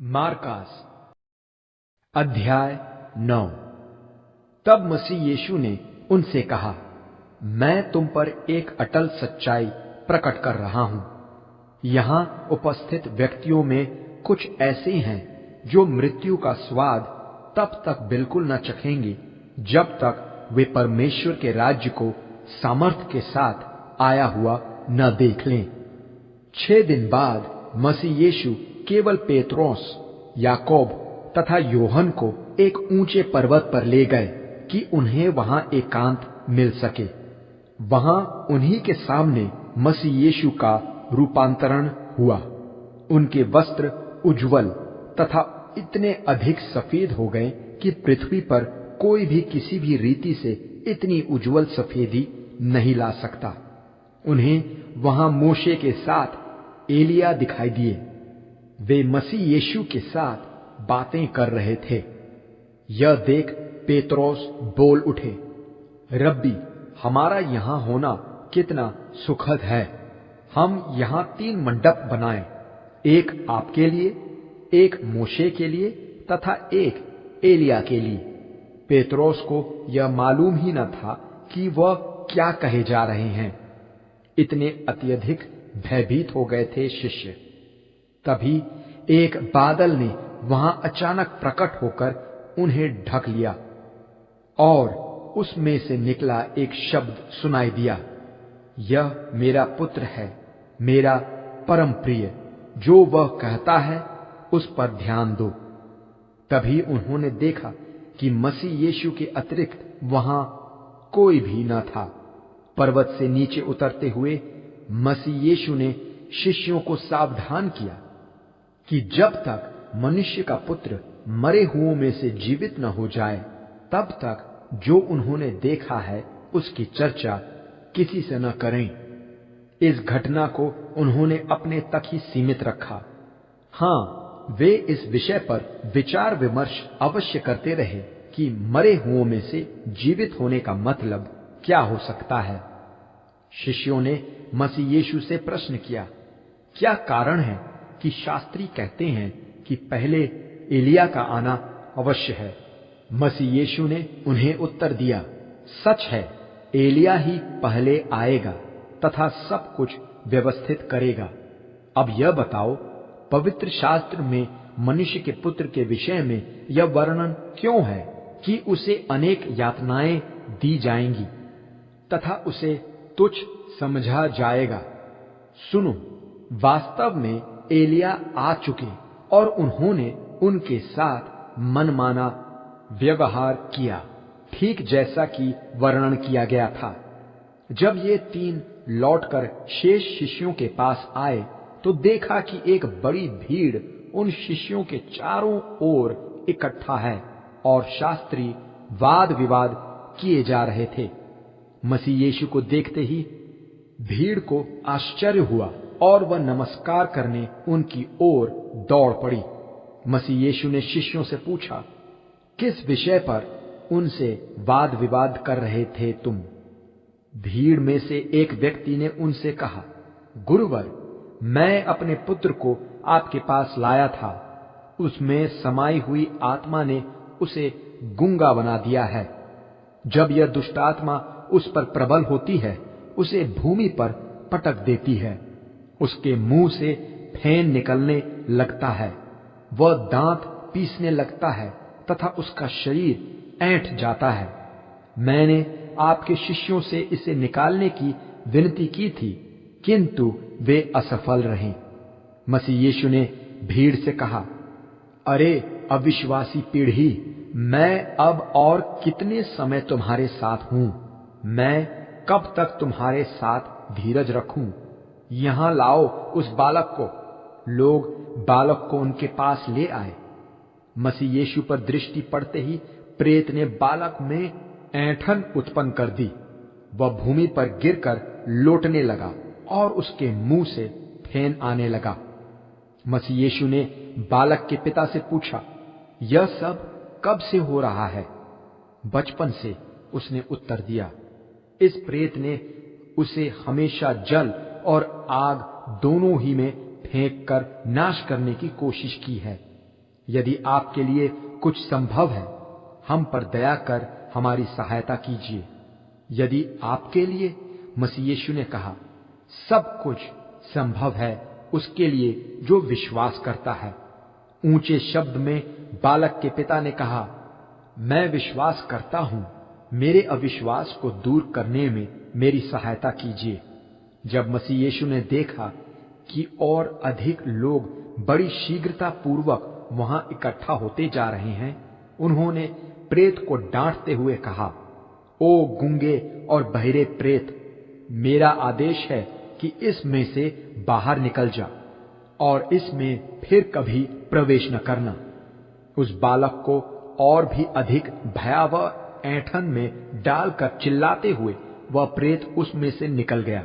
मार्कास अध्याय 9। तब मसीह यीशु ने उनसे कहा, मैं तुम पर एक अटल सच्चाई प्रकट कर रहा हूं। यहां उपस्थित व्यक्तियों में कुछ ऐसे हैं जो मृत्यु का स्वाद तब तक बिल्कुल न चखेंगे जब तक वे परमेश्वर के राज्य को सामर्थ्य के साथ आया हुआ न देख लें। 6 दिन बाद मसीह यीशु केवल पेत्रोस, याकूब तथा योहन को एक ऊंचे पर्वत पर ले गए कि उन्हें वहां एकांत मिल सके। वहां उन्हीं के सामने मसीह यीशु का रूपांतरण हुआ। उनके वस्त्र उज्ज्वल तथा इतने अधिक सफेद हो गए कि पृथ्वी पर कोई भी किसी भी रीति से इतनी उज्ज्वल सफेदी नहीं ला सकता। उन्हें वहां मूसा के साथ एलिया दिखाई दिए। वे मसीह यीशु के साथ बातें कर रहे थे। यह देख पेत्रोस बोल उठे, रब्बी, हमारा यहां होना कितना सुखद है। हम यहां 3 मंडप बनाएं, एक आपके लिए, एक मूसा के लिए तथा एक एलिया के लिए। पेत्रोस को यह मालूम ही न था कि वह क्या कहे जा रहे हैं। इतने अत्यधिक भयभीत हो गए थे शिष्य। तभी एक बादल ने वहां अचानक प्रकट होकर उन्हें ढक लिया और उसमें से निकला एक शब्द सुनाई दिया, यह मेरा पुत्र है, मेरा परम प्रिय, जो वह कहता है उस पर ध्यान दो। तभी उन्होंने देखा कि मसीह यीशु के अतिरिक्त वहां कोई भी न था। पर्वत से नीचे उतरते हुए मसीह यीशु ने शिष्यों को सावधान किया कि जब तक मनुष्य का पुत्र मरे हुओं में से जीवित न हो जाए, तब तक जो उन्होंने देखा है उसकी चर्चा किसी से न करें। इस घटना को उन्होंने अपने तक ही सीमित रखा। हां, वे इस विषय पर विचार विमर्श अवश्य करते रहे कि मरे हुओं में से जीवित होने का मतलब क्या हो सकता है। शिष्यों ने मसीह यीशु से प्रश्न किया, क्या कारण है कि शास्त्री कहते हैं कि पहले एलिया का आना अवश्य है? मसीह यीशु ने उन्हें उत्तर दिया, सच है, एलिया ही पहले आएगा तथा सब कुछ व्यवस्थित करेगा। अब यह बताओ, पवित्र शास्त्र में मनुष्य के पुत्र के विषय में यह वर्णन क्यों है कि उसे अनेक यातनाएं दी जाएंगी तथा उसे तुच्छ समझा जाएगा? सुनो, वास्तव में एलिया आ चुके और उन्होंने उनके साथ मनमाना व्यवहार किया, ठीक जैसा कि वर्णन किया गया था। जब ये 3 लौटकर शेष शिष्यों के पास आए तो देखा कि एक बड़ी भीड़ उन शिष्यों के चारों ओर इकट्ठा है और शास्त्री वाद विवाद किए जा रहे थे। मसीह यीशु को देखते ही भीड़ को आश्चर्य हुआ और वह नमस्कार करने उनकी ओर दौड़ पड़ी। मसीह यीशु ने शिष्यों से पूछा, किस विषय पर उनसे वाद विवाद कर रहे थे तुम? भीड़ में से एक व्यक्ति ने उनसे कहा, गुरुवर, मैं अपने पुत्र को आपके पास लाया था। उसमें समाई हुई आत्मा ने उसे गूंगा बना दिया है। जब यह दुष्टात्मा उस पर प्रबल होती है, उसे भूमि पर पटक देती है। उसके मुंह से फेन निकलने लगता है, वह दांत पीसने लगता है तथा उसका शरीर ऐंठ जाता है। मैंने आपके शिष्यों से इसे निकालने की विनती की थी, किंतु वे असफल रहे। मसीह यीशु ने भीड़ से कहा, अरे अविश्वासी पीढ़ी, मैं अब और कितने समय तुम्हारे साथ हूं? मैं कब तक तुम्हारे साथ धीरज रखूं? यहां लाओ उस बालक को। लोग बालक को उनके पास ले आए। मसीह यीशु पर दृष्टि पड़ते ही प्रेत ने बालक में ऐंठन उत्पन्न कर दी। वह भूमि पर गिरकर लोटने लगा और उसके मुंह से फेन आने लगा। मसीह यीशु ने बालक के पिता से पूछा, यह सब कब से हो रहा है? बचपन से, उसने उत्तर दिया। इस प्रेत ने उसे हमेशा जल और आग दोनों ही में फेंक कर नाश करने की कोशिश की है। यदि आपके लिए कुछ संभव है, हम पर दया कर हमारी सहायता कीजिए। यदि आपके लिए, मसीह यीशु ने कहा, सब कुछ संभव है उसके लिए जो विश्वास करता है। ऊंचे शब्द में बालक के पिता ने कहा, मैं विश्वास करता हूं, मेरे अविश्वास को दूर करने में मेरी सहायता कीजिए। जब मसीह यीशु ने देखा कि और अधिक लोग बड़ी शीघ्रता पूर्वक वहां इकट्ठा होते जा रहे हैं, उन्होंने प्रेत को डांटते हुए कहा, ओ गूंगे और बहरे प्रेत, मेरा आदेश है कि इसमें से बाहर निकल जा और इसमें फिर कभी प्रवेश न करना। उस बालक को और भी अधिक भयावह ऐंठन में डालकर चिल्लाते हुए वह प्रेत उसमें से निकल गया।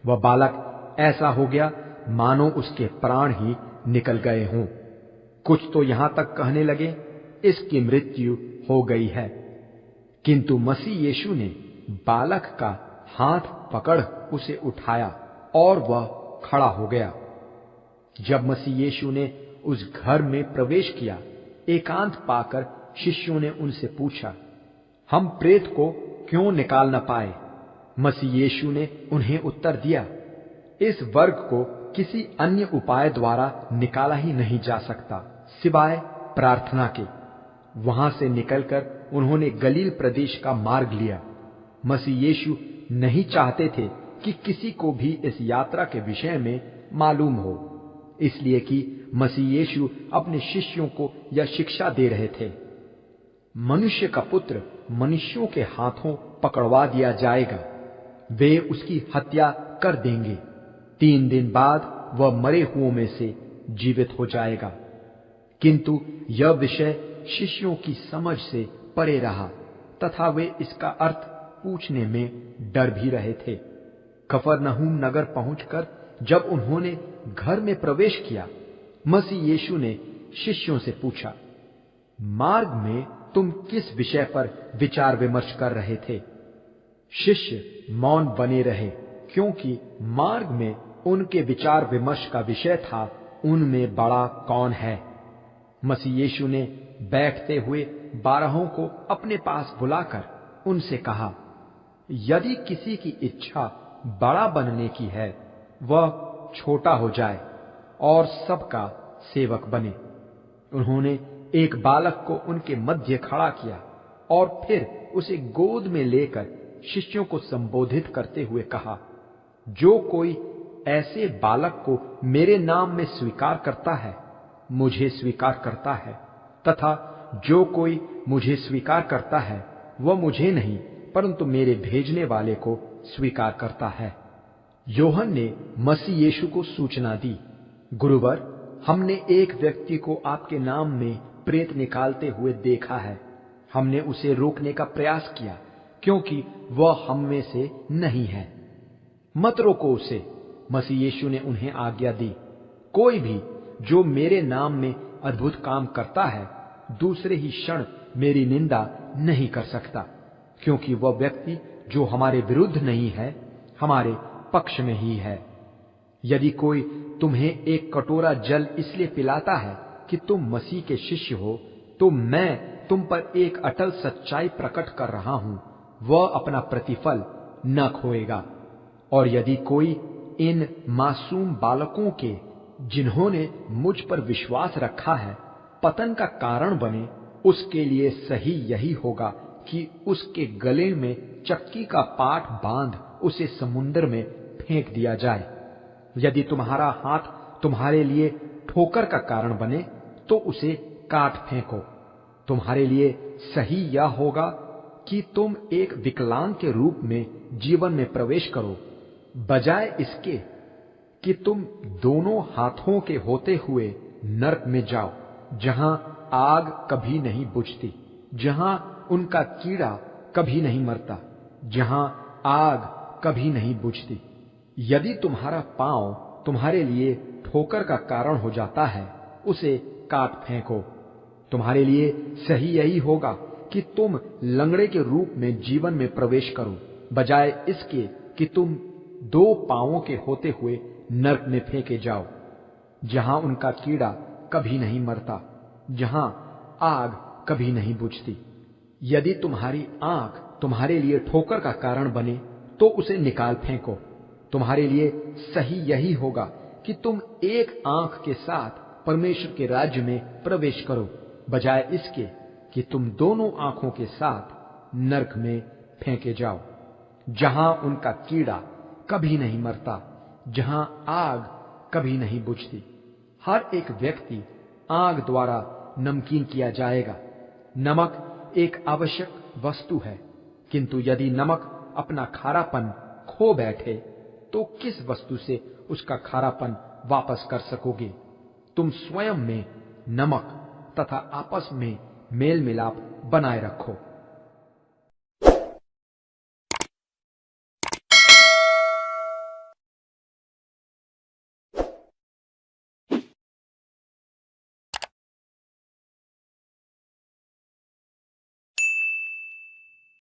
वह बालक ऐसा हो गया मानो उसके प्राण ही निकल गए हों। कुछ तो यहां तक कहने लगे, इसकी मृत्यु हो गई है। किंतु मसीह यीशु ने बालक का हाथ पकड़ उसे उठाया और वह खड़ा हो गया। जब मसीह यीशु ने उस घर में प्रवेश किया, एकांत पाकर शिष्यों ने उनसे पूछा, हम प्रेत को क्यों निकाल न पाए? मसीह यीशु ने उन्हें उत्तर दिया, इस वर्ग को किसी अन्य उपाय द्वारा निकाला ही नहीं जा सकता सिवाय प्रार्थना के। वहां से निकलकर उन्होंने गलील प्रदेश का मार्ग लिया। मसीह यीशु नहीं चाहते थे कि किसी को भी इस यात्रा के विषय में मालूम हो, इसलिए कि मसीह यीशु अपने शिष्यों को यह शिक्षा दे रहे थे, मनुष्य का पुत्र मनुष्यों के हाथों पकड़वा दिया जाएगा, वे उसकी हत्या कर देंगे, 3 दिन बाद वह मरे हुओं में से जीवित हो जाएगा। किंतु यह विषय शिष्यों की समझ से परे रहा तथा वे इसका अर्थ पूछने में डर भी रहे थे। कफरनहूम नगर पहुंचकर जब उन्होंने घर में प्रवेश किया, मसीह यीशु ने शिष्यों से पूछा, मार्ग में तुम किस विषय पर विचार विमर्श कर रहे थे? शिष्य मौन बने रहे, क्योंकि मार्ग में उनके विचार विमर्श का विषय था, उनमें बड़ा कौन है। मसीह यीशु ने बैठते हुए 12 को अपने पास बुलाकर उनसे कहा, यदि किसी की इच्छा बड़ा बनने की है, वह छोटा हो जाए और सबका सेवक बने। उन्होंने एक बालक को उनके मध्य खड़ा किया और फिर उसे गोद में लेकर शिष्यों को संबोधित करते हुए कहा, जो कोई ऐसे बालक को मेरे नाम में स्वीकार करता है, मुझे स्वीकार करता है, तथा जो कोई मुझे स्वीकार करता है, वह मुझे नहीं परंतु मेरे भेजने वाले को स्वीकार करता है। योहन ने मसीह यीशु को सूचना दी, गुरुवर, हमने एक व्यक्ति को आपके नाम में प्रेत निकालते हुए देखा है। हमने उसे रोकने का प्रयास किया, क्योंकि वह हम में से नहीं है। मत रोको उसे। मसीह यीशु ने उन्हें आज्ञा दी, कोई भी जो मेरे नाम में अद्भुत काम करता है, दूसरे ही क्षण मेरी निंदा नहीं कर सकता, क्योंकि वह व्यक्ति जो हमारे विरुद्ध नहीं है, हमारे पक्ष में ही है। यदि कोई तुम्हें एक कटोरा जल इसलिए पिलाता है कि तुम मसीह के शिष्य हो, तो मैं तुम पर एक अटल सच्चाई प्रकट कर रहा हूं, वह अपना प्रतिफल न खोएगा। और यदि कोई इन मासूम बालकों के, जिन्होंने मुझ पर विश्वास रखा है, पतन का कारण बने, उसके लिए सही यही होगा कि उसके गले में चक्की का पाट बांध उसे समुद्र में फेंक दिया जाए। यदि तुम्हारा हाथ तुम्हारे लिए ठोकर का कारण बने, तो उसे काट फेंको। तुम्हारे लिए सही यह होगा कि तुम एक विकलांग के रूप में जीवन में प्रवेश करो, बजाय इसके कि तुम दोनों हाथों के होते हुए नरक में जाओ, जहां आग कभी नहीं बुझती, जहां उनका कीड़ा कभी नहीं मरता, जहां आग कभी नहीं बुझती। यदि तुम्हारा पांव तुम्हारे लिए ठोकर का कारण हो जाता है, उसे काट फेंको। तुम्हारे लिए सही यही होगा कि तुम लंगड़े के रूप में जीवन में प्रवेश करो, बजाय इसके कि तुम 2 पांवों के होते हुए नरक में फेंके जाओ, जहां उनका कीड़ा कभी नहीं मरता जहां आग कभी नहीं बुझती। यदि तुम्हारी आंख तुम्हारे लिए ठोकर का कारण बने तो उसे निकाल फेंको। तुम्हारे लिए सही यही होगा कि तुम एक आंख के साथ परमेश्वर के राज्य में प्रवेश करो, बजाय इसके कि तुम दोनों आंखों के साथ नरक में फेंके जाओ, जहां उनका कीड़ा कभी नहीं मरता, जहां आग कभी नहीं बुझती। हर एक व्यक्ति आग द्वारा नमकीन किया जाएगा। नमक एक आवश्यक वस्तु है, किंतु यदि नमक अपना खारापन खो बैठे तो किस वस्तु से उसका खारापन वापस कर सकोगे? तुम स्वयं में नमक तथा आपस में मेल मिलाप बनाए रखो।